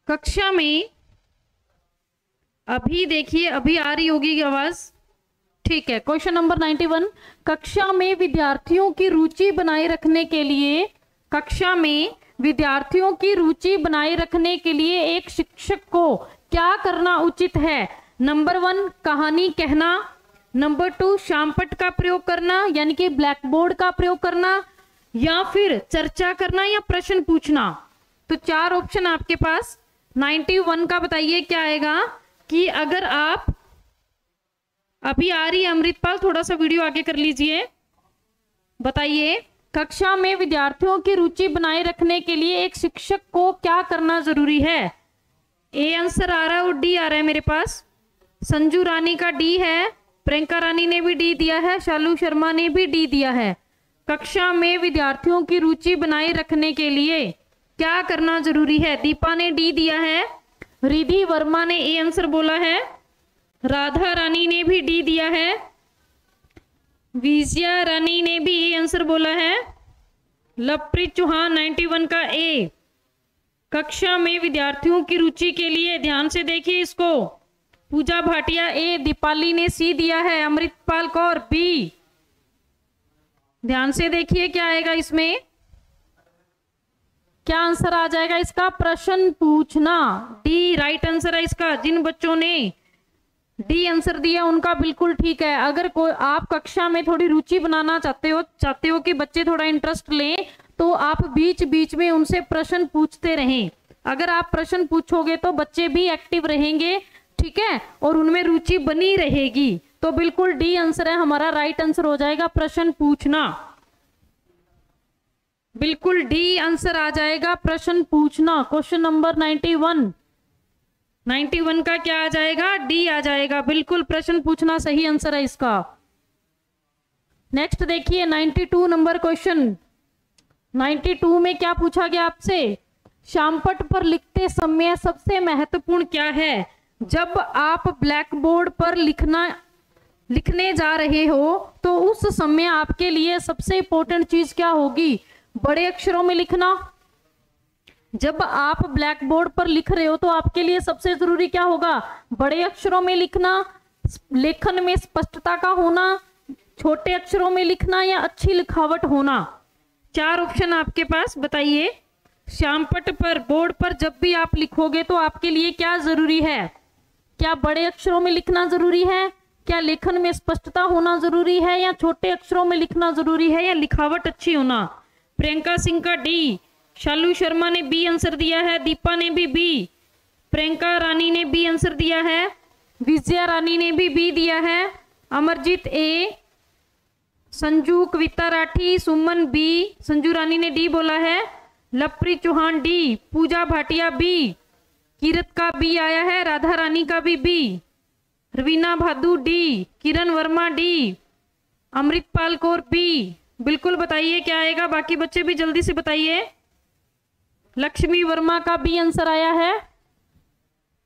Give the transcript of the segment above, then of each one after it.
कक्षा में अभी देखिए, अभी आ रही होगी आवाज, ठीक है। क्वेश्चन नंबर 91, कक्षा में विद्यार्थियों की रुचि बनाए रखने के लिए, कक्षा में विद्यार्थियों की रुचि बनाए रखने के लिए एक शिक्षक को क्या करना उचित है? नंबर 1 कहानी कहना, नंबर 2 शामपट का प्रयोग करना यानी कि ब्लैक बोर्ड का प्रयोग करना, या फिर चर्चा करना या प्रश्न पूछना। तो 4 ऑप्शन आपके पास। 91 का बताइए क्या आएगा कि अगर आप, अभी आ रही है अमृतपाल, थोड़ा सा वीडियो आगे कर लीजिए। बताइए कक्षा में विद्यार्थियों की रुचि बनाए रखने के लिए एक शिक्षक को क्या करना जरूरी है? ए आंसर आ रहा है और डी आ रहा है मेरे पास। संजू रानी का डी है, प्रियंका रानी ने भी डी दिया है, शालू शर्मा ने भी डी दिया है। कक्षा में विद्यार्थियों की रुचि बनाए रखने के लिए क्या करना जरूरी है? दीपा ने डी दिया है, रिधि वर्मा ने ए आंसर बोला है, राधा रानी ने भी डी दिया है, विजया रानी ने भी ए आंसर बोला है, लवप्रीत चौहान 91 का ए। कक्षा में विद्यार्थियों की रुचि के लिए, ध्यान से देखिए इसको, पूजा भाटिया ए, दीपाली ने सी दिया है, अमृतपाल कौर बी। ध्यान से देखिए क्या आएगा इसमें, क्या आंसर आ जाएगा इसका? प्रश्न पूछना, डी राइट आंसर है इसका। जिन बच्चों ने डी आंसर दिया उनका बिल्कुल ठीक है। अगर कोई आप कक्षा में थोड़ी रुचि बनाना चाहते हो कि बच्चे थोड़ा इंटरेस्ट लें, तो आप बीच बीच में उनसे प्रश्न पूछते रहें। अगर आप प्रश्न पूछोगे तो बच्चे भी एक्टिव रहेंगे, ठीक है, और उनमें रुचि बनी रहेगी। तो बिल्कुल डी आंसर है हमारा, राइट आंसर हो जाएगा प्रश्न पूछना। बिल्कुल डी आंसर आ जाएगा, प्रश्न पूछना। क्वेश्चन नंबर 91 का क्या आ जाएगा? डी आ जाएगा, बिल्कुल प्रश्न पूछना सही आंसर है इसका। नेक्स्ट देखिए 92 नंबर क्वेश्चन। 92 में क्या पूछा गया आपसे? शामपट पर लिखते समय सबसे महत्वपूर्ण क्या है? जब आप ब्लैक बोर्ड पर लिखने जा रहे हो तो उस समय आपके लिए सबसे इंपॉर्टेंट चीज क्या होगी? बड़े अक्षरों में लिखना। जब आप ब्लैक बोर्ड पर लिख रहे हो तो आपके लिए सबसे जरूरी क्या होगा? बड़े अक्षरों में लिखना, लेखन में स्पष्टता का होना, छोटे अक्षरों में लिखना, या अच्छी लिखावट होना। 4 ऑप्शन आपके पास, बताइए। शामपट पर, बोर्ड पर जब भी आप लिखोगे तो आपके लिए क्या जरूरी है? क्या बड़े अक्षरों में लिखना जरूरी है? क्या लेखन में स्पष्टता होना जरूरी है, या छोटे अक्षरों में लिखना जरूरी है, या लिखावट अच्छी होना? प्रियंका सिंह का डी, शालू शर्मा ने बी आंसर दिया है, दीपा ने भी बी, प्रियंका रानी ने बी आंसर दिया है, विजया रानी ने भी बी दिया है, अमरजीत ए, संजू कविता राठी, सुमन बी, संजू रानी ने डी बोला है, लवप्रीत चौहान डी, पूजा भाटिया बी, कीरत का बी आया है, राधा रानी का भी बी, रवीना भादू डी, किरण वर्मा डी, अमृतपाल कौर बी। बिल्कुल बताइए क्या आएगा, बाकी बच्चे भी जल्दी से बताइए। लक्ष्मी वर्मा का बी आंसर आया है।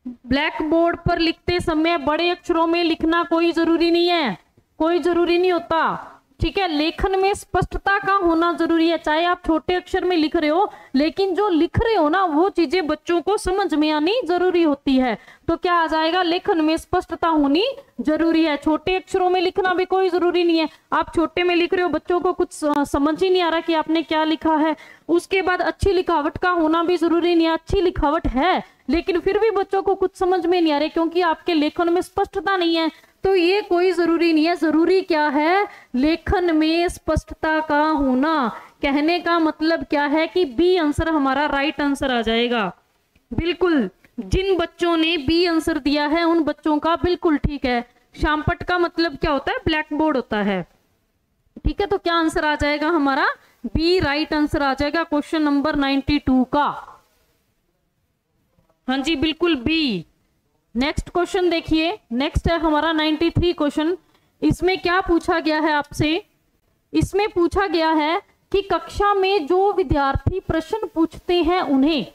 ब्लैक बोर्ड पर लिखते समय बड़े अक्षरों में लिखना कोई जरूरी नहीं है, कोई जरूरी नहीं होता, ठीक है। लेखन में स्पष्टता का होना जरूरी है, चाहे आप छोटे अक्षर में लिख रहे हो, लेकिन जो लिख रहे हो ना वो चीजें बच्चों को समझ में आनी जरूरी होती है। तो क्या आ जाएगा? लेखन में स्पष्टता होनी जरूरी है। छोटे अक्षरों में लिखना भी कोई जरूरी नहीं है। आप छोटे में लिख रहे हो, बच्चों को कुछ समझ ही नहीं आ रहा कि आपने क्या लिखा है। उसके बाद अच्छी लिखावट का होना भी जरूरी नहीं है। अच्छी लिखावट है लेकिन फिर भी बच्चों को कुछ समझ में नहीं आ रहा क्योंकि आपके लेखन में स्पष्टता नहीं है, तो ये कोई जरूरी नहीं है। जरूरी क्या है? लेखन में स्पष्टता का होना। कहने का मतलब क्या है कि बी आंसर हमारा राइट आंसर आ जाएगा। बिल्कुल जिन बच्चों ने बी आंसर दिया है उन बच्चों का बिल्कुल ठीक है। शामपट का मतलब क्या होता है? ब्लैक बोर्ड होता है, ठीक है। तो क्या आंसर आ जाएगा हमारा? बी राइट आंसर आ जाएगा क्वेश्चन नंबर 92 का। हाँ जी बिल्कुल बी। नेक्स्ट क्वेश्चन देखिए, नेक्स्ट है हमारा 93 क्वेश्चन। इसमें क्या पूछा गया है आपसे? इसमें पूछा गया है कि कक्षा में जो विद्यार्थी प्रश्न पूछते हैं उन्हें,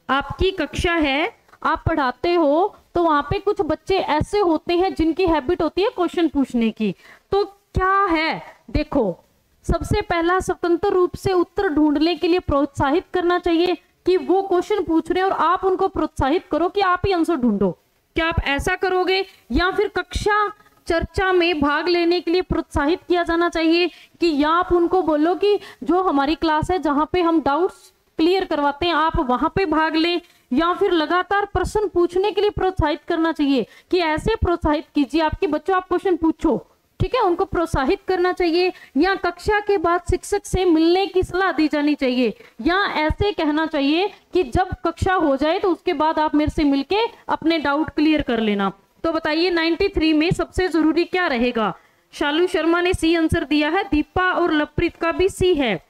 आपकी कक्षा है, आप पढ़ाते हो, तो वहां पे कुछ बच्चे ऐसे होते हैं जिनकी हैबिट होती है क्वेश्चन पूछने की। तो क्या है? देखो, सबसे पहला स्वतंत्र रूप से उत्तर ढूंढने के लिए प्रोत्साहित करना चाहिए, कि वो क्वेश्चन पूछ रहे हैं और आप उनको प्रोत्साहित करो कि आप ही आंसर ढूंढो। क्या आप ऐसा करोगे, या फिर कक्षा चर्चा में भाग लेने के लिए प्रोत्साहित किया जाना चाहिए कि या आप उनको बोलो कि जो हमारी क्लास है जहां पे हम डाउट्स क्लियर करवाते हैं आप वहां पे भाग लें, या फिर लगातार प्रश्न पूछने के लिए प्रोत्साहित करना चाहिए कि ऐसे प्रोत्साहित कीजिए आपके बच्चों आप क्वेश्चन पूछो, ठीक है, उनको प्रोत्साहित करना चाहिए। या कक्षा के बाद शिक्षक से मिलने की सलाह दी जानी चाहिए, या ऐसे कहना चाहिए कि जब कक्षा हो जाए तो उसके बाद आप मेरे से मिलके अपने डाउट क्लियर कर लेना। तो बताइए 93 में सबसे जरूरी क्या रहेगा? शालू शर्मा ने सी आंसर दिया है, दीपा और लवप्रीत का भी सी है,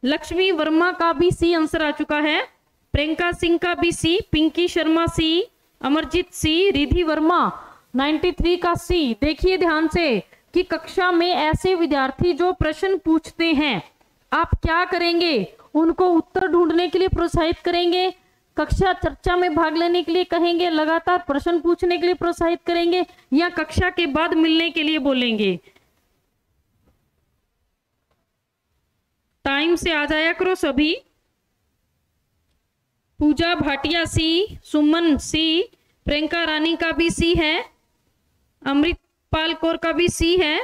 लक्ष्मी वर्मा का भी सी आंसर आ चुका है, प्रियंका सिंह का भी सी, पिंकी शर्मा सी, अमरजीत सी, रिधि वर्मा 93 का सी। देखिए ध्यान से कि कक्षा में ऐसे विद्यार्थी जो प्रश्न पूछते हैं आप क्या करेंगे, उनको उत्तर ढूंढने के लिए प्रोत्साहित करेंगे, कक्षा चर्चा में भाग लेने के लिए कहेंगे, लगातार प्रश्न पूछने के लिए प्रोत्साहित करेंगे, या कक्षा के बाद मिलने के लिए बोलेंगे? टाइम से आ जाया करो सभी। पूजा भाटिया सी, सुमन सी, प्रियंका रानी का भी सी है, अमृतपाल कौर का भी सी है।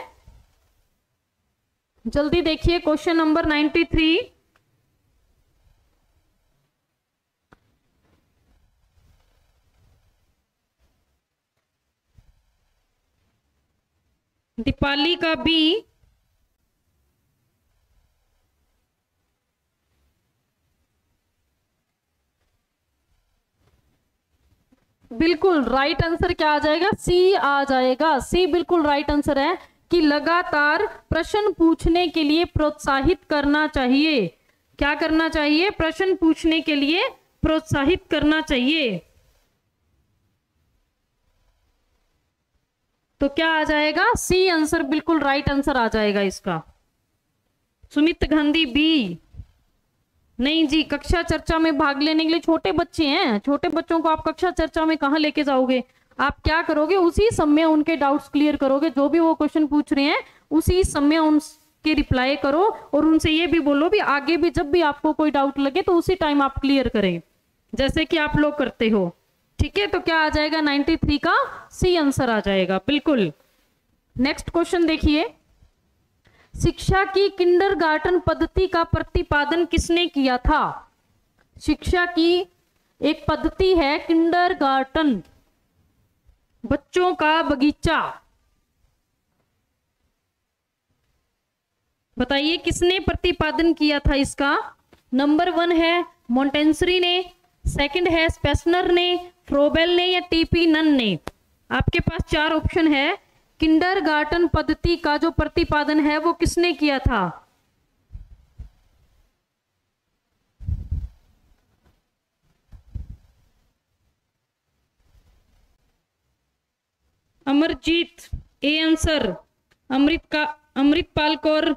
जल्दी देखिए क्वेश्चन नंबर 93। दीपाली का भी, बिल्कुल राइट आंसर क्या आ जाएगा? सी आ जाएगा। सी बिल्कुल राइट आंसर है कि लगातार प्रश्न पूछने के लिए प्रोत्साहित करना चाहिए। क्या करना चाहिए? प्रश्न पूछने के लिए प्रोत्साहित करना चाहिए। तो क्या आ जाएगा? सी आंसर बिल्कुल राइट आंसर आ जाएगा इसका। सुमित गांधी बी, नहीं जी, कक्षा चर्चा में भाग लेने के लिए छोटे बच्चे हैं, छोटे बच्चों को आप कक्षा चर्चा में कहां लेके जाओगे? आप क्या करोगे, उसी समय उनके डाउट्स क्लियर करोगे, जो भी वो क्वेश्चन पूछ रहे हैं उसी समय उनके रिप्लाई करो, और उनसे ये भी बोलो भी आगे भी जब भी आपको कोई डाउट लगे तो उसी टाइम आप क्लियर करें, जैसे कि आप लोग करते हो। ठीक है, तो क्या आ जाएगा? 93 का सी आंसर आ जाएगा बिल्कुल। नेक्स्ट क्वेश्चन देखिए, शिक्षा की किंडरगार्टन पद्धति का प्रतिपादन किसने किया था? शिक्षा की एक पद्धति है किंडरगार्टन, बच्चों का बगीचा। बताइए किसने प्रतिपादन किया था इसका? नंबर 1 है मोंटेसरी ने, सेकंड है स्पेसनर ने, फ्रोबेल ने, या टीपी नन ने। आपके पास 4 ऑप्शन है। किंडरगार्टन पद्धति का जो प्रतिपादन है वो किसने किया था? अमरजीत ए आंसर, अमृतपाल कौर,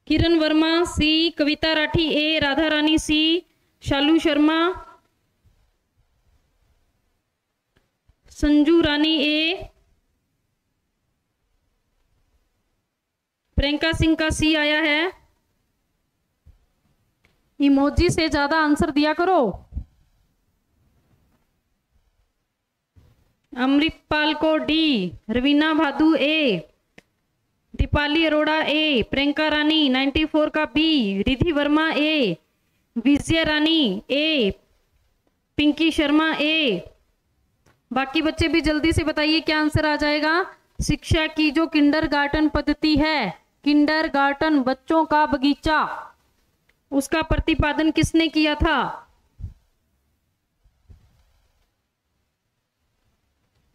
किरण वर्मा सी, कविता राठी ए, राधा रानी सी, शालू शर्मा, संजू रानी ए, प्रियंका सिंह का सी आया है। इमोजी से ज्यादा आंसर दिया करो। अमृतपाल को डी, रवीना भादु ए, दीपाली अरोड़ा ए, प्रियंका रानी 94 का बी, रिधि वर्मा ए, विजय रानी ए, पिंकी शर्मा ए। बाकी बच्चे भी जल्दी से बताइए क्या आंसर आ जाएगा। शिक्षा की जो किंडरगार्टन पद्धति है, किंडरगार्टन बच्चों का बगीचा, उसका प्रतिपादन किसने किया था?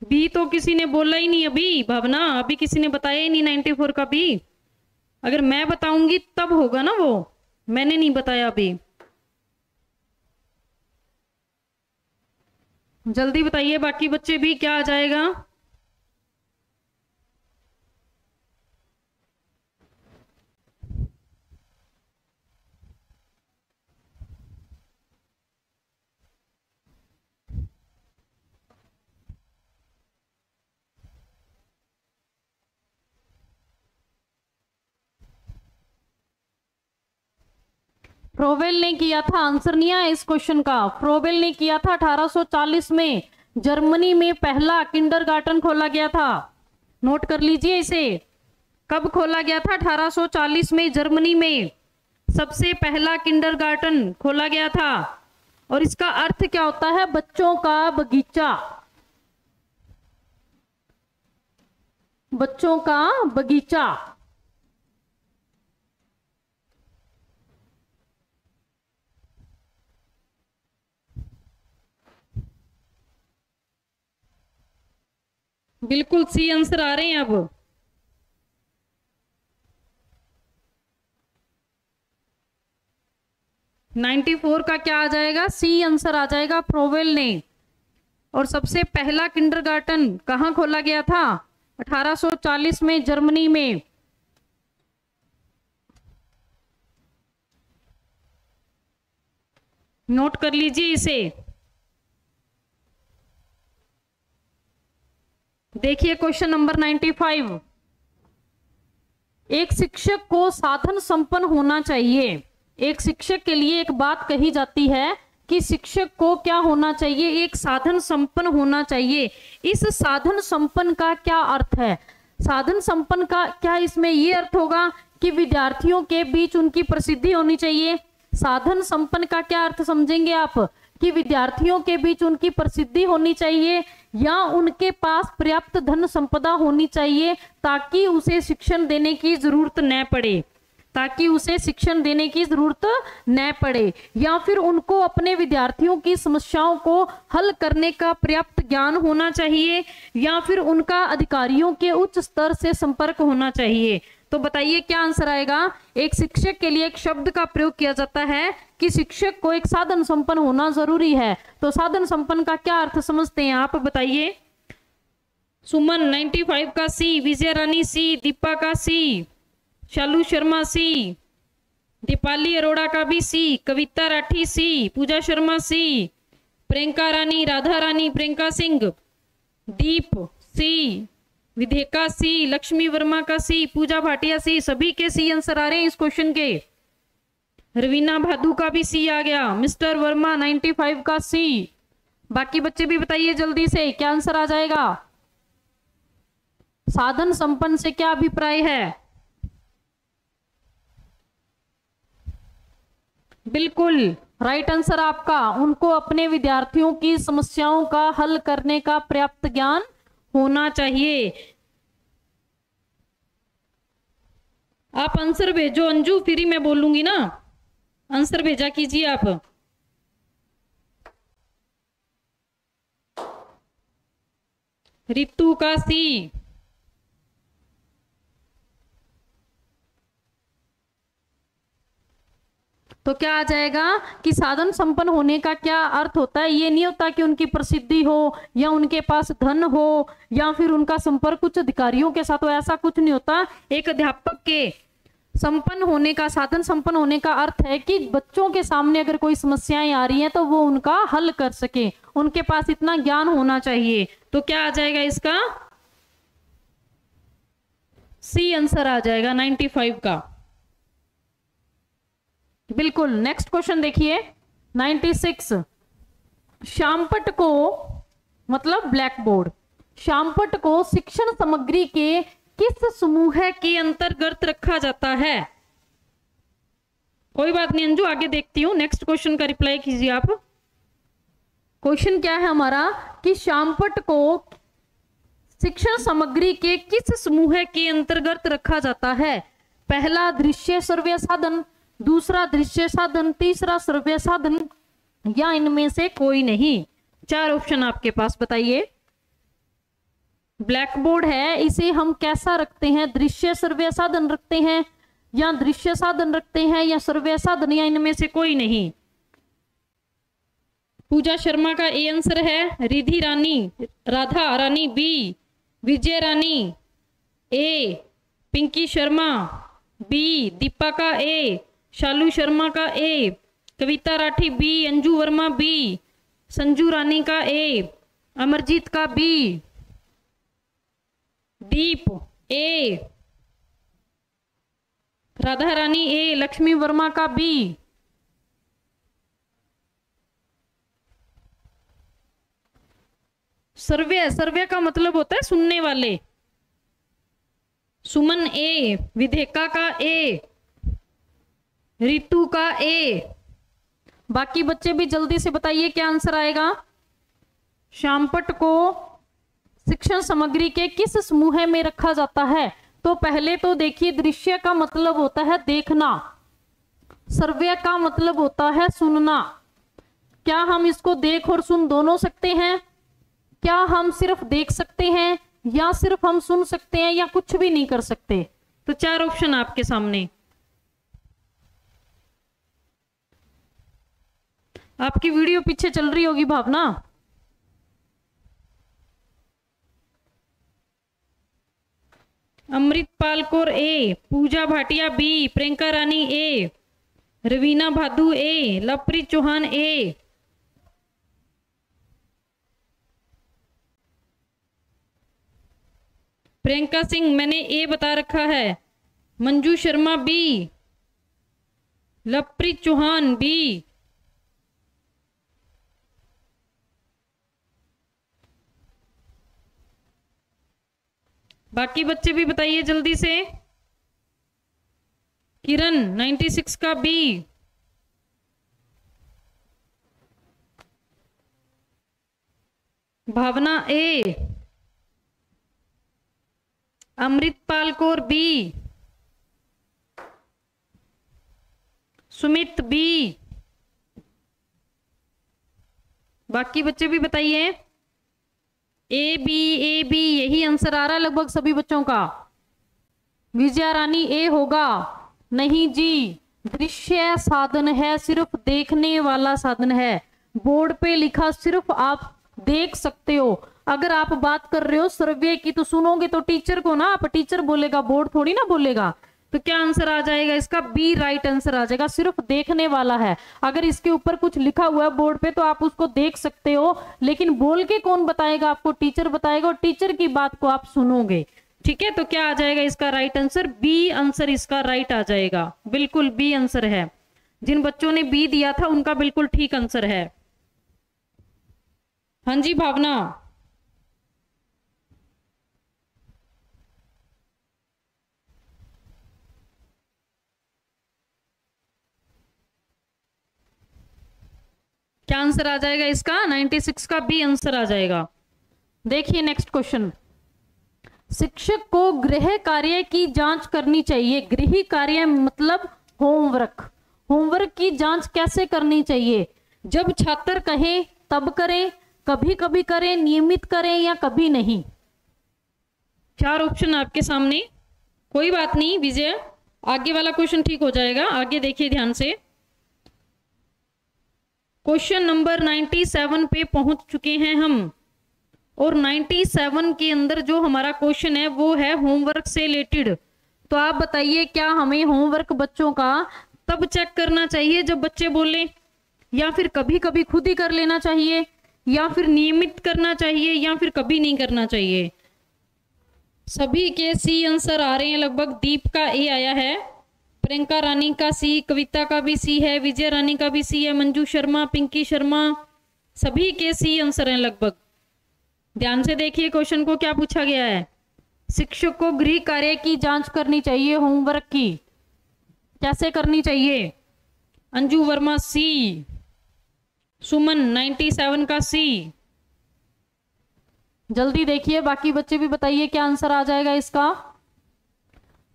बी तो किसी ने बोला ही नहीं अभी, भावना अभी किसी ने बताया ही नहीं 94 का बी। अगर मैं बताऊंगी तब होगा ना वो, मैंने नहीं बताया अभी। जल्दी बताइए बाकी बच्चे भी क्या आ जाएगा। फ्रोवेल ने किया था, आंसर नहीं आया इस क्वेश्चन का। फ्रोवेल ने किया था 1840 में, जर्मनी में पहला किंडरगार्टन खोला गया था। नोट कर लीजिए इसे, कब खोला गया था? 1840 में जर्मनी में सबसे पहला किंडरगार्टन खोला गया था। और इसका अर्थ क्या होता है? बच्चों का बगीचा, बच्चों का बगीचा। बिल्कुल सी आंसर आ रहे हैं अब। नाइन्टी 94 का क्या आ जाएगा? सी आंसर आ जाएगा, फ्रोवेल ने। और सबसे पहला किंडरगार्टन कहाँ खोला गया था? 1840 में जर्मनी में। नोट कर लीजिए इसे। देखिए क्वेश्चन नंबर 95। एक शिक्षक को साधन संपन्न होना चाहिए। एक शिक्षक के लिए एक बात कही जाती है कि शिक्षक को क्या होना चाहिए? एक साधन संपन्न होना चाहिए। इस साधन संपन्न का क्या अर्थ है? साधन संपन्न का क्या इसमें ये अर्थ होगा कि विद्यार्थियों के बीच उनकी प्रसिद्धि होनी चाहिए? साधन संपन्न का क्या अर्थ समझेंगे आप? कि विद्यार्थियों के बीच उनकी प्रसिद्धि होनी चाहिए, या उनके पास पर्याप्त धन संपदा होनी चाहिए ताकि उसे शिक्षण देने की जरूरत न पड़े, ताकि उसे शिक्षण देने की जरूरत न पड़े, या फिर उनको अपने विद्यार्थियों की समस्याओं को हल करने का पर्याप्त ज्ञान होना चाहिए, या फिर उनका अधिकारियों के उच्च स्तर से संपर्क होना चाहिए। तो बताइए क्या आंसर आएगा? एक शिक्षक के लिए एक शब्द का प्रयोग किया जाता है कि शिक्षक को एक साधन संपन्न होना जरूरी है। तो साधन संपन्न का क्या अर्थ समझते हैं आप? बताइए। सुमन 95 का सी, विजय रानी सी, दीपा का सी, शालू शर्मा सी, दीपाली अरोड़ा का भी सी, कविता राठी सी, पूजा शर्मा सी, प्रियंका रानी, राधा रानी, प्रियंका सिंह, दीप सी, विधेका सी, लक्ष्मी वर्मा का सी, पूजा भाटिया सी। सभी के सी आंसर आ रहे हैं इस क्वेश्चन के। रवीना भादू का भी सी आ गया, मिस्टर वर्मा 95 का सी। बाकी बच्चे भी बताइए जल्दी से क्या आंसर आ जाएगा? साधन संपन्न से क्या अभिप्राय है? बिल्कुल राइट आंसर आपका, उनको अपने विद्यार्थियों की समस्याओं का हल करने का पर्याप्त ज्ञान होना चाहिए। आप आंसर भेजो अंजू, फिर ही मैं बोलूंगी ना। आंसर भेजा कीजिए आप। रितु का सी, तो क्या आ जाएगा कि साधन संपन्न होने का क्या अर्थ होता है? ये नहीं होता कि उनकी प्रसिद्धि हो, या उनके पास धन हो, या फिर उनका संपर्क कुछ अधिकारियों के साथ हो, ऐसा कुछ नहीं होता। एक अध्यापक के संपन्न होने का, साधन संपन्न होने का अर्थ है कि बच्चों के सामने अगर कोई समस्याएं आ रही हैं तो वो उनका हल कर सके, उनके पास इतना ज्ञान होना चाहिए। तो क्या आ जाएगा इसका? सी आंसर आ जाएगा 95 का। बिल्कुल। नेक्स्ट क्वेश्चन देखिए 96। शामपट को, मतलब ब्लैक बोर्ड, शामपट को शिक्षण सामग्री के किस समूह के अंतर्गत रखा जाता है? कोई बात नहीं अंजू, आगे देखती हूं। नेक्स्ट क्वेश्चन का रिप्लाई कीजिए आप। क्वेश्चन क्या है हमारा कि शामपट को शिक्षण सामग्री के किस समूह के अंतर्गत रखा जाता है? पहला दृश्य श्रव्य साधन, दूसरा दृश्य साधन, तीसरा श्रव्य साधन, या इनमें से कोई नहीं। 4 ऑप्शन आपके पास, बताइए। ब्लैक बोर्ड है, इसे हम कैसा रखते हैं? दृश्य श्रव्य साधन रखते हैं, या दृश्य साधन रखते हैं, या श्रव्य साधन, या इनमें से कोई नहीं। पूजा शर्मा का ए आंसर है, रिधि रानी, राधा रानी बी, विजय रानी ए, पिंकी शर्मा बी, दीपा का ए, शालू शर्मा का ए, कविता राठी बी, अंजू वर्मा बी, संजू रानी का ए, अमरजीत का बी, दीप ए, राधा रानी ए, लक्ष्मी वर्मा का बी, सर्वे, सर्वे का मतलब होता है सुनने वाले। सुमन ए, विधेका का ए, रितु का ए। बाकी बच्चे भी जल्दी से बताइए क्या आंसर आएगा। शामपट को शिक्षण सामग्री के किस समूह में रखा जाता है? तो पहले तो देखिए, दृश्य का मतलब होता है देखना, सर्वे का मतलब होता है सुनना। क्या हम इसको देख और सुन दोनों सकते हैं? क्या हम सिर्फ देख सकते हैं, या सिर्फ हम सुन सकते हैं, या कुछ भी नहीं कर सकते? तो 4 ऑप्शन आपके सामने। आपकी वीडियो पीछे चल रही होगी Bhavna. Amritpal Kaur A, Pooja Bhatia B, Priyanka Rani A, Raveena Bhadu A, Lovepreet Chauhan A. Priyanka Singh मैंने ए बता रखा है। Manju Sharma B, Lovepreet Chauhan B. बाकी बच्चे भी बताइए जल्दी से। किरण 96 का B, Bhavna A, Amritpal Kaur B, Sumit B. बाकी बच्चे भी बताइए। ए बी यही आंसर आ रहा है लगभग सभी बच्चों का। विजया रानी ए होगा? नहीं जी, दृश्य साधन है, सिर्फ देखने वाला साधन है। बोर्ड पे लिखा सिर्फ आप देख सकते हो। अगर आप बात कर रहे हो सर्वे की तो सुनोगे तो टीचर को ना, आप टीचर बोलेगा, बोर्ड थोड़ी ना बोलेगा। तो क्या आंसर आ जाएगा इसका? बी राइट आंसर आ जाएगा। सिर्फ देखने वाला है। अगर इसके ऊपर कुछ लिखा हुआ है बोर्ड पे तो आप उसको देख सकते हो, लेकिन बोल के कौन बताएगा आपको? टीचर बताएगा, और टीचर की बात को आप सुनोगे। ठीक है, तो क्या आ जाएगा इसका राइट आंसर? बी आंसर इसका राइट आ जाएगा। बिल्कुल बी आंसर है। जिन बच्चों ने बी दिया था उनका बिल्कुल ठीक आंसर है। हाँ जी भावना। क्या आंसर आ जाएगा इसका? 96 का बी आंसर आ जाएगा। देखिए नेक्स्ट क्वेश्चन। शिक्षक को गृह कार्य की जांच करनी चाहिए। गृह कार्य मतलब होमवर्क। होमवर्क की जांच कैसे करनी चाहिए? जब छात्र कहे तब करें, कभी कभी करें, नियमित करें, या कभी नहीं। 4 ऑप्शन आपके सामने। कोई बात नहीं विजय, आगे वाला क्वेश्चन ठीक हो जाएगा। आगे देखिए ध्यान से। क्वेश्चन नंबर 97 पे पहुंच चुके हैं हम, और 97 के अंदर जो हमारा क्वेश्चन है वो है होमवर्क से रिलेटेड। तो आप बताइए, क्या हमें होमवर्क बच्चों का तब चेक करना चाहिए जब बच्चे बोले, या फिर कभी कभी खुद ही कर लेना चाहिए, या फिर नियमित करना चाहिए, या फिर कभी नहीं करना चाहिए? सभी के सी आंसर आ रहे हैं लगभग। दीप का ए आया है, प्रियंका रानी का सी, कविता का भी सी है, विजय रानी का भी सी है, मंजू शर्मा, पिंकी शर्मा, सभी के सी आंसर हैं लगभग। ध्यान से देखिए क्वेश्चन को क्या पूछा गया है। शिक्षक को गृह कार्य की जांच करनी चाहिए, होमवर्क की कैसे करनी चाहिए? अंजू वर्मा सी, सुमन 97 का सी। जल्दी देखिए, बाकी बच्चे भी बताइए क्या आंसर आ जाएगा इसका।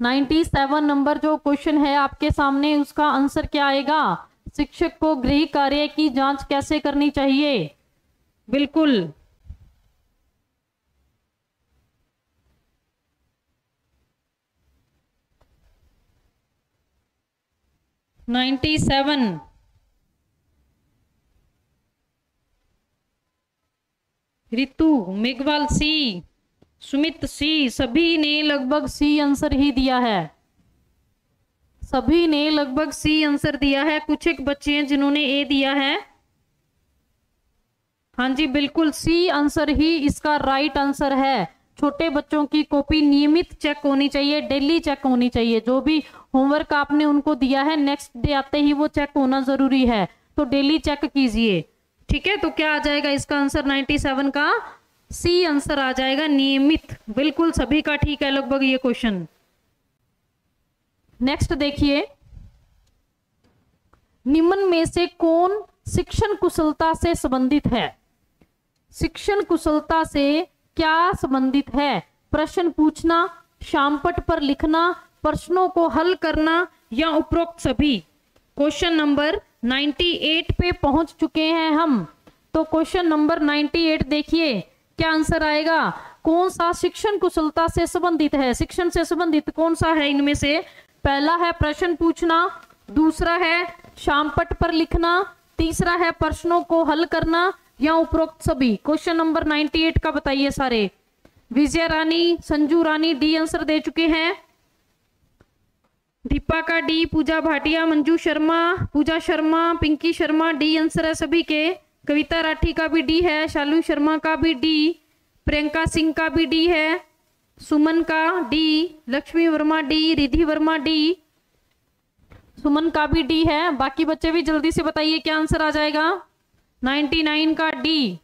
97 नंबर जो क्वेश्चन है आपके सामने, उसका आंसर क्या आएगा? शिक्षक को गृह कार्य की जांच कैसे करनी चाहिए? बिल्कुल 97। रितु मेघवाल सी, सुमित सी, सभी ने लगभग सी आंसर ही दिया है। सभी ने लगभग सी आंसर दिया है। कुछ एक बच्चे हैं जिन्होंने ए दिया है। हाँ जी बिल्कुल, सी आंसर ही इसका राइट आंसर है। छोटे बच्चों की कॉपी नियमित चेक होनी चाहिए, डेली चेक होनी चाहिए। जो भी होमवर्क आपने उनको दिया है नेक्स्ट डे आते ही वो चेक होना जरूरी है, तो डेली चेक कीजिए। ठीक है, तो क्या आ जाएगा इसका आंसर 97 का? सी आंसर आ जाएगा, नियमित। बिल्कुल सभी का ठीक है लगभग ये क्वेश्चन। नेक्स्ट देखिए, निम्न में से कौन शिक्षण कुशलता से संबंधित है? शिक्षण कुशलता से क्या संबंधित है? प्रश्न पूछना, शामपट पर लिखना, प्रश्नों को हल करना या उपरोक्त सभी। क्वेश्चन नंबर 98 पे पहुंच चुके हैं हम। तो क्वेश्चन नंबर 98 देखिए क्या आंसर आएगा। कौन सा शिक्षण कुशलता से संबंधित है? शिक्षण से संबंधित कौन सा है इनमें से? पहला है प्रश्न पूछना, दूसरा है शामपट पर लिखना, तीसरा है प्रश्नों को हल करना या उपरोक्त सभी। क्वेश्चन नंबर 98 का बताइए सारे। विजय रानी, संजू रानी डी आंसर दे चुके हैं, दीपा का डी, पूजा भाटिया, मंजू शर्मा, पूजा शर्मा, पिंकी शर्मा डी आंसर है सभी के। कविता राठी का भी डी है, शालू शर्मा का भी डी, प्रियंका सिंह का भी डी है, सुमन का D, Lakshmi Verma D, Ridhi Verma D, Suman का भी डी है। बाकी बच्चे भी जल्दी से बताइए क्या आंसर आ जाएगा। 99 का डी।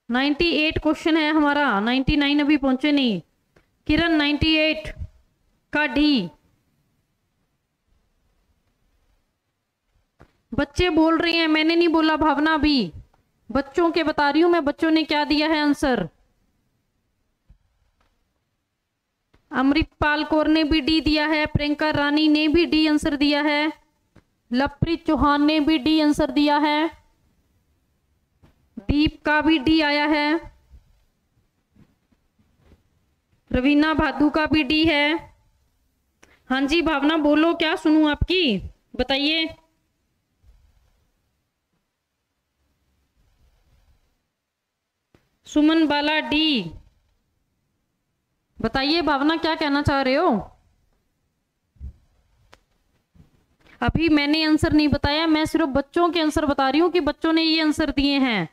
98 क्वेश्चन है हमारा, 99 अभी पहुंचे नहीं। किरण 98 का डी। बच्चे बोल रहे हैं, मैंने नहीं बोला, भावना भी। बच्चों के बता रही हूं मैं, बच्चों ने क्या दिया है आंसर। अमृतपाल कौर ने भी डी दिया है, प्रियंका रानी ने भी डी आंसर दिया है, लवप्रीत चौहान ने भी डी आंसर दिया है, दीप का भी डी आया है, रवीना भादू का भी डी है। हाँ जी भावना बोलो, क्या सुनूं आपकी, बताइए। सुमन बाला डी। बताइए भावना क्या कहना चाह रहे हो। अभी मैंने आंसर नहीं बताया, मैं सिर्फ बच्चों के आंसर बता रही हूं कि बच्चों ने ये आंसर दिए हैं।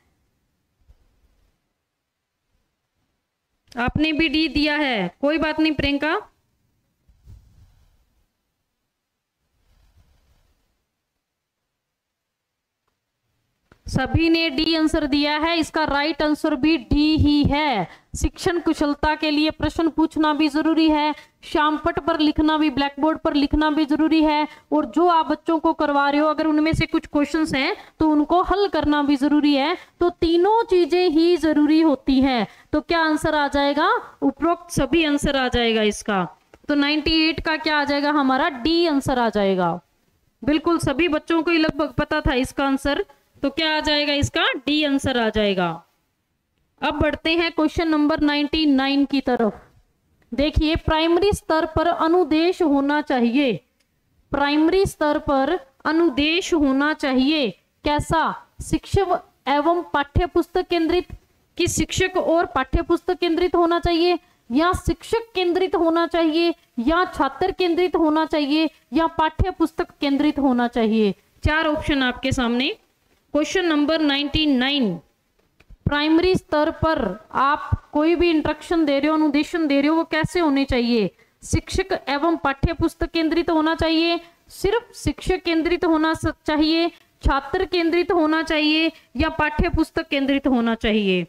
आपने भी डी दिया है, कोई बात नहीं प्रियंका। सभी ने डी आंसर दिया है, इसका राइट आंसर भी डी ही है। शिक्षण कुशलता के लिए प्रश्न पूछना भी जरूरी है, शामपट पर लिखना भी, ब्लैक बोर्ड पर लिखना भी जरूरी है, और जो आप बच्चों को करवा रहे हो अगर उनमें से कुछ क्वेश्चंस हैं तो उनको हल करना भी जरूरी है। तो तीनों चीजें ही जरूरी होती हैं। तो क्या आंसर आ जाएगा, उपरोक्त सभी आंसर आ जाएगा इसका। तो 98 का क्या आ जाएगा हमारा, डी आंसर आ जाएगा। बिल्कुल सभी बच्चों को ही लगभग पता था इसका आंसर, तो क्या आ जाएगा इसका, डी आंसर आ जाएगा। अब बढ़ते हैं क्वेश्चन नंबर 99 की तरफ। देखिए, प्राइमरी स्तर पर अनुदेश होना चाहिए। प्राइमरी स्तर पर अनुदेश होना चाहिए कैसा, शिक्षक एवं पाठ्य पुस्तक केंद्रित, कि शिक्षक और पाठ्य पुस्तक केंद्रित होना चाहिए, या शिक्षक केंद्रित होना चाहिए, या छात्र केंद्रित होना चाहिए, या पाठ्य पुस्तक केंद्रित होना चाहिए। चार ऑप्शन आपके सामने। क्वेश्चन नंबर 99, प्राइमरी स्तर पर आप कोई भी इंस्ट्रक्शन दे रहे हो, अनुदेशन दे रहे हो, वो कैसे होने चाहिए। शिक्षक एवं पाठ्य पुस्तक केंद्रित होना चाहिए, सिर्फ शिक्षक केंद्रित होना चाहिए, छात्र केंद्रित होना चाहिए, या पाठ्य पुस्तक केंद्रित होना चाहिए।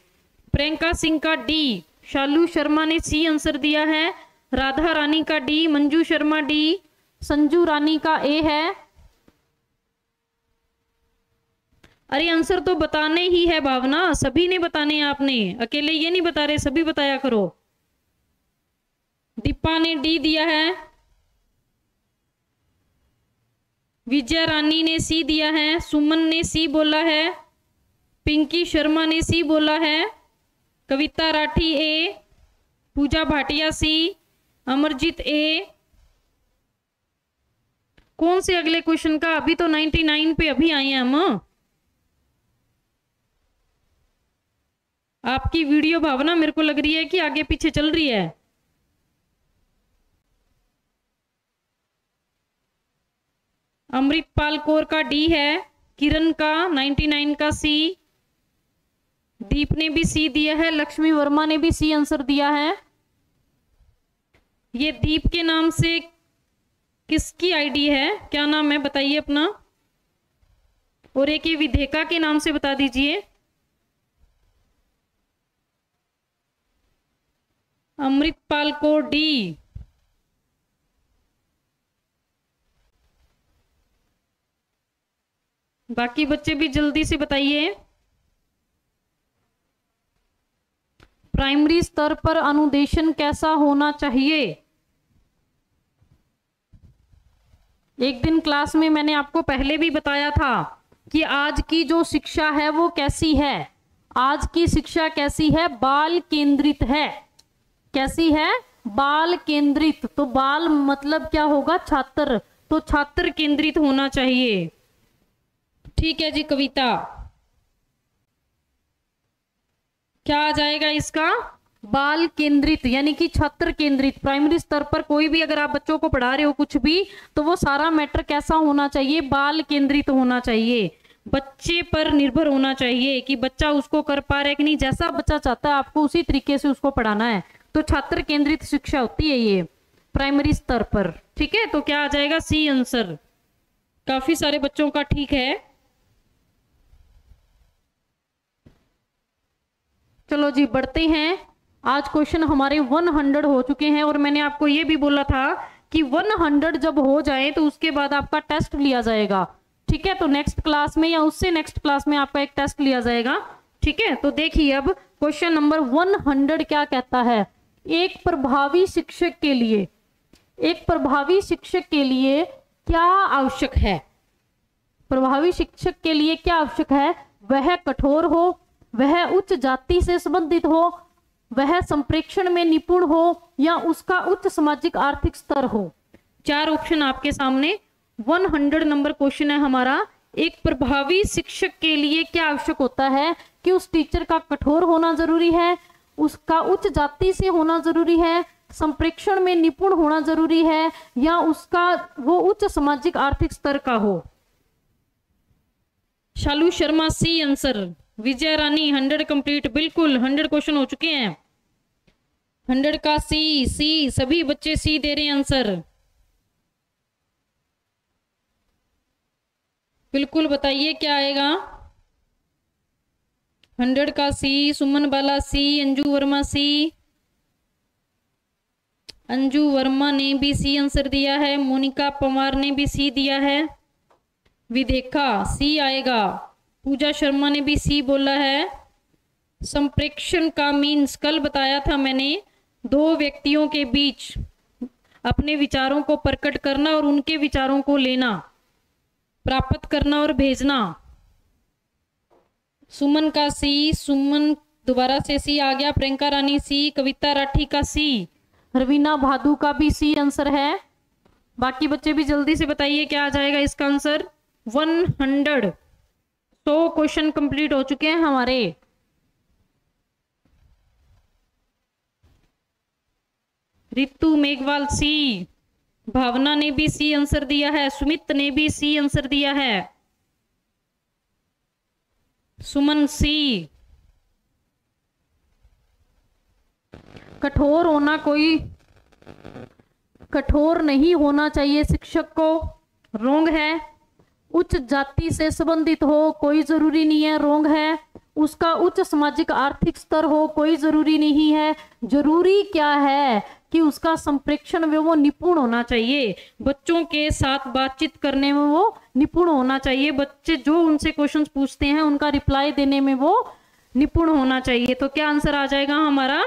प्रियंका सिंह का डी, शालू शर्मा ने सी आंसर दिया है, राधा रानी का डी, मंजू शर्मा डी, संजू रानी का ए है। अरे आंसर तो बताने ही है भावना, सभी ने बताने हैं, आपने अकेले ये नहीं बता रहे, सभी बताया करो। दीपा ने डी दिया है, विजय रानी ने सी दिया है, सुमन ने सी बोला है, पिंकी शर्मा ने सी बोला है, कविता राठी ए, पूजा भाटिया सी, अमरजीत ए। कौन से अगले क्वेश्चन का, अभी तो 99 पे अभी आए हैं हम। आपकी वीडियो भावना मेरे को लग रही है कि आगे पीछे चल रही है। अमृतपाल कौर का डी है, किरण का 99 का सी, दीप ने भी सी दिया है, लक्ष्मी वर्मा ने भी सी आंसर दिया है। ये दीप के नाम से किसकी आईडी है, क्या नाम है बताइए अपना। और एक ये विधेका के नाम से बता दीजिए। अमृतपाल को डी। बाकी बच्चे भी जल्दी से बताइए। प्राइमरी स्तर पर अनुदेशन कैसा होना चाहिए? एक दिन क्लास में मैंने आपको पहले भी बताया था कि आज की जो शिक्षा है वो कैसी है। आज की शिक्षा कैसी है? बाल केंद्रित है। कैसी है? बाल केंद्रित। तो बाल मतलब क्या होगा? छात्र। तो छात्र केंद्रित होना चाहिए। ठीक है जी। कविता क्या आ जाएगा इसका? बाल केंद्रित यानी कि छात्र केंद्रित। प्राइमरी स्तर पर कोई भी अगर आप बच्चों को पढ़ा रहे हो कुछ भी, तो वो सारा मैटर कैसा होना चाहिए? बाल केंद्रित होना चाहिए। बच्चे पर निर्भर होना चाहिए कि बच्चा उसको कर पा रहा है कि नहीं। जैसा बच्चा चाहता है आपको उसी तरीके से उसको पढ़ाना है। तो छात्र केंद्रित शिक्षा होती है ये प्राइमरी स्तर पर। ठीक है, तो क्या आ जाएगा? C answer. काफी सारे बच्चों का ठीक है। चलो जी बढ़ते हैं। आज क्वेश्चन हमारे 100 हो चुके हैं और मैंने आपको ये भी बोला था कि 100 जब हो जाए तो उसके बाद आपका टेस्ट लिया जाएगा। ठीक है, तो नेक्स्ट क्लास में या उससे नेक्स्ट क्लास में आपका एक टेस्ट लिया जाएगा। ठीक है, तो देखिए अब क्वेश्चन नंबर 100 क्या कहता है। एक प्रभावी शिक्षक के लिए, एक प्रभावी शिक्षक के लिए क्या आवश्यक है? प्रभावी शिक्षक के लिए क्या आवश्यक है? वह कठोर हो, वह उच्च जाति से संबंधित हो, वह संप्रेक्षण में निपुण हो, या उसका उच्च सामाजिक आर्थिक स्तर हो। 4 ऑप्शन आपके सामने। 100 नंबर क्वेश्चन है हमारा। एक प्रभावी शिक्षक के लिए क्या आवश्यक होता है? कि उस टीचर का कठोर होना जरूरी है, उसका उच्च जाति से होना जरूरी है, संप्रेक्षण में निपुण होना जरूरी है, या उसका वो उच्च सामाजिक आर्थिक स्तर का हो। शालू शर्मा सी आंसर। विजय रानी 100 कंप्लीट। बिल्कुल 100 क्वेश्चन हो चुके हैं। 100 का सी। सी सभी बच्चे सी दे रहे हैं आंसर। बिल्कुल बताइए क्या आएगा। 100 का सी। सुमन बाला सी। अंजू वर्मा सी। अंजू वर्मा ने भी सी आंसर दिया है। मोनिका पवार ने भी सी दिया है। विदेखा सी आएगा। पूजा शर्मा ने भी सी बोला है। संप्रेक्षण का मीन्स कल बताया था मैंने, 2 व्यक्तियों के बीच अपने विचारों को प्रकट करना और उनके विचारों को लेना, प्राप्त करना और भेजना। सुमन का सी। सुमन दोबारा से सी आ गया। प्रियंका रानी सी। कविता राठी का सी। रवीना भादु का भी सी आंसर है। बाकी बच्चे भी जल्दी से बताइए क्या आ जाएगा इसका आंसर। 100 क्वेश्चन कंप्लीट हो चुके हैं हमारे। रितु मेघवाल सी। भावना ने भी सी आंसर दिया है। सुमित ने भी सी आंसर दिया है। सुमन सी। कठोर होना, कोई कठोर नहीं होना चाहिए शिक्षक को, रोंग है। उच्च जाति से संबंधित हो, कोई जरूरी नहीं है, रोंग है। उसका उच्च सामाजिक आर्थिक स्तर हो, कोई जरूरी नहीं है। जरूरी क्या है कि उसका संप्रेक्षण में वो निपुण होना चाहिए। बच्चों के साथ बातचीत करने में वो निपुण होना चाहिए। बच्चे जो उनसे क्वेश्चंस पूछते हैं उनका रिप्लाई देने में वो निपुण होना चाहिए। तो क्या आंसर आ जाएगा हमारा?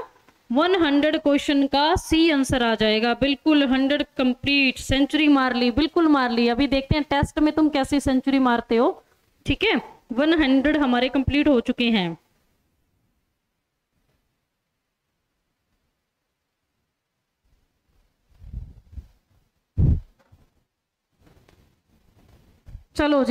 100 क्वेश्चन का सी आंसर आ जाएगा। बिल्कुल 100 कंप्लीट। सेंचुरी मार ली, बिल्कुल मार ली। अभी देखते हैं टेस्ट में तुम कैसी सेंचुरी मारते हो। ठीक है, 100 हमारे कंप्लीट हो चुके हैं। चलो जी।